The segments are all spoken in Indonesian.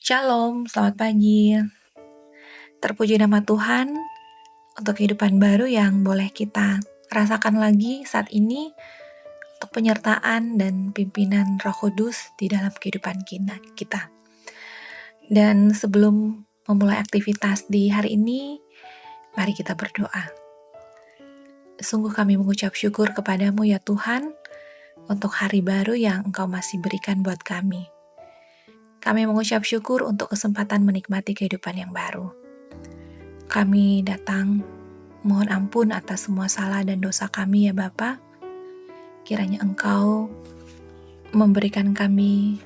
Shalom, selamat pagi. Terpuji nama Tuhan untuk kehidupan baru yang boleh kita rasakan lagi saat ini untuk penyertaan dan pimpinan Roh Kudus di dalam kehidupan kita. Dan sebelum memulai aktivitas di hari ini, mari kita berdoa. Sungguh kami mengucap syukur kepadamu ya Tuhan untuk hari baru yang Engkau masih berikan buat kami. Kami mengucap syukur untuk kesempatan menikmati kehidupan yang baru. Kami datang mohon ampun atas semua salah dan dosa kami ya Bapa. Kiranya Engkau memberikan kami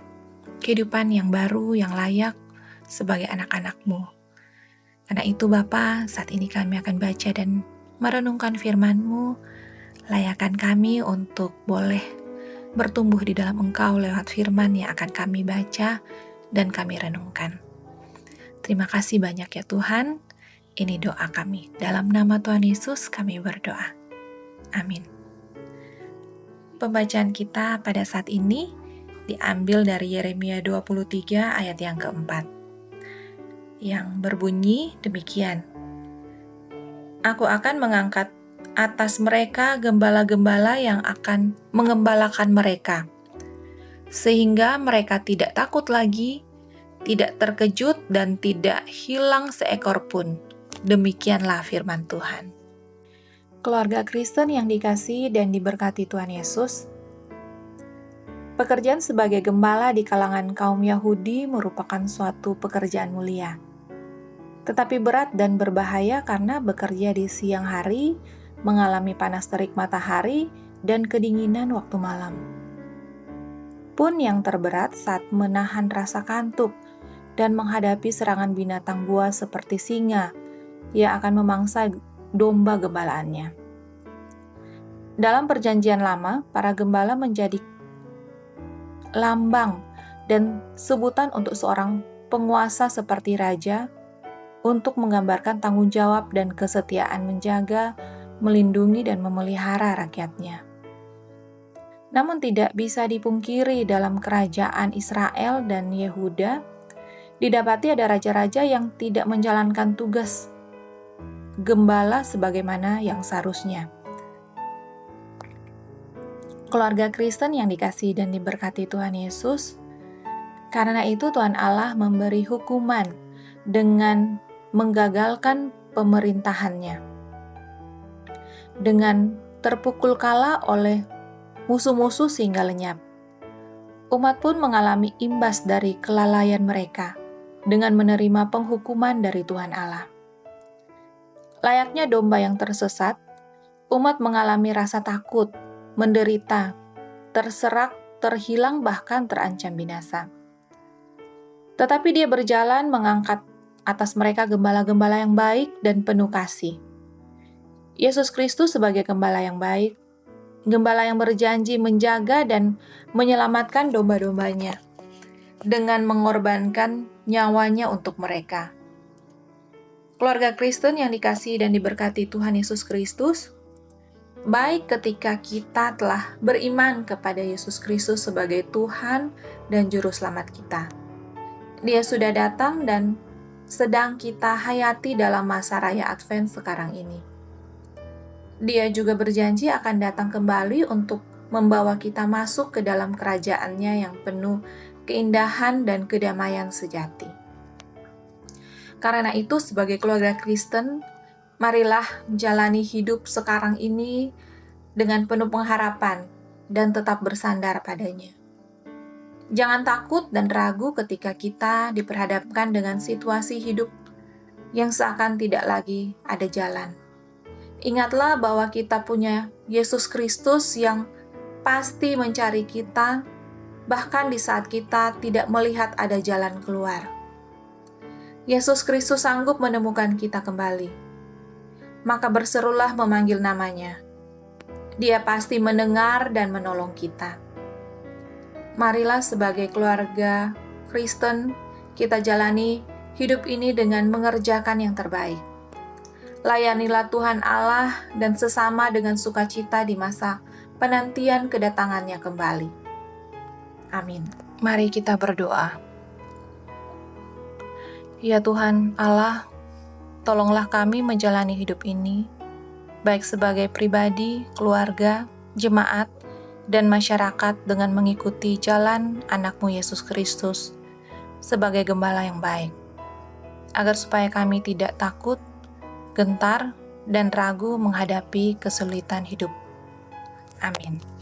kehidupan yang baru, yang layak sebagai anak-anak-Mu. Karena itu Bapa, saat ini kami akan baca dan merenungkan firman-Mu. Layakkan kami untuk boleh bertumbuh di dalam Engkau lewat firman yang akan kami baca dan kami renungkan. Terima kasih banyak ya Tuhan. Ini doa kami. Dalam nama Tuhan Yesus kami berdoa. Amin. Pembacaan kita pada saat ini diambil dari Yeremia 23 ayat yang keempat, yang berbunyi demikian. Aku akan mengangkat atas mereka gembala-gembala yang akan mengembalakan mereka, sehingga mereka tidak takut lagi, tidak terkejut, dan tidak hilang seekor pun. Demikianlah firman Tuhan. Keluarga Kristen yang dikasihi dan diberkati Tuhan Yesus, pekerjaan sebagai gembala di kalangan kaum Yahudi merupakan suatu pekerjaan mulia, tetapi berat dan berbahaya karena bekerja di siang hari, mengalami panas terik matahari, dan kedinginan waktu malam. Pun yang terberat saat menahan rasa kantuk dan menghadapi serangan binatang buas seperti singa yang akan memangsa domba gembalaannya. Dalam perjanjian lama, para gembala menjadi lambang dan sebutan untuk seorang penguasa seperti raja untuk menggambarkan tanggung jawab dan kesetiaan menjaga, melindungi, dan memelihara rakyatnya. Namun tidak bisa dipungkiri dalam kerajaan Israel dan Yehuda, didapati ada raja-raja yang tidak menjalankan tugas gembala sebagaimana yang seharusnya. Keluarga Kristen yang dikasihi dan diberkati Tuhan Yesus, karena itu Tuhan Allah memberi hukuman dengan menggagalkan pemerintahannya, dengan terpukul kala oleh musuh-musuh sehingga lenyap. Umat pun mengalami imbas dari kelalaian mereka dengan menerima penghukuman dari Tuhan Allah. Layaknya domba yang tersesat, umat mengalami rasa takut, menderita, terserak, terhilang, bahkan terancam binasa. Tetapi Dia berjalan mengangkat atas mereka gembala-gembala yang baik dan penuh kasih. Yesus Kristus sebagai gembala yang baik, gembala yang berjanji menjaga dan menyelamatkan domba-dombanya dengan mengorbankan nyawanya untuk mereka. Keluarga Kristen yang dikasihi dan diberkati Tuhan Yesus Kristus, baik ketika kita telah beriman kepada Yesus Kristus sebagai Tuhan dan Juru Selamat kita. Dia sudah datang dan sedang kita hayati dalam masa raya Advent sekarang ini. Dia juga berjanji akan datang kembali untuk membawa kita masuk ke dalam kerajaan-Nya yang penuh keindahan dan kedamaian sejati. Karena itu, sebagai keluarga Kristen, marilah menjalani hidup sekarang ini dengan penuh pengharapan dan tetap bersandar padanya. Jangan takut dan ragu ketika kita diperhadapkan dengan situasi hidup yang seakan tidak lagi ada jalan. Ingatlah bahwa kita punya Yesus Kristus yang pasti mencari kita, bahkan di saat kita tidak melihat ada jalan keluar. Yesus Kristus sanggup menemukan kita kembali. Maka berserulah memanggil namanya. Dia pasti mendengar dan menolong kita. Marilah sebagai keluarga Kristen, kita jalani hidup ini dengan mengerjakan yang terbaik. Layanilah Tuhan Allah dan sesama dengan sukacita di masa penantian kedatangannya kembali. Amin. Mari kita berdoa. Ya Tuhan Allah, tolonglah kami menjalani hidup ini, baik sebagai pribadi, keluarga, jemaat, dan masyarakat dengan mengikuti jalan anak-Mu Yesus Kristus sebagai gembala yang baik, agar supaya kami tidak takut, gentar, dan ragu menghadapi kesulitan hidup. Amin.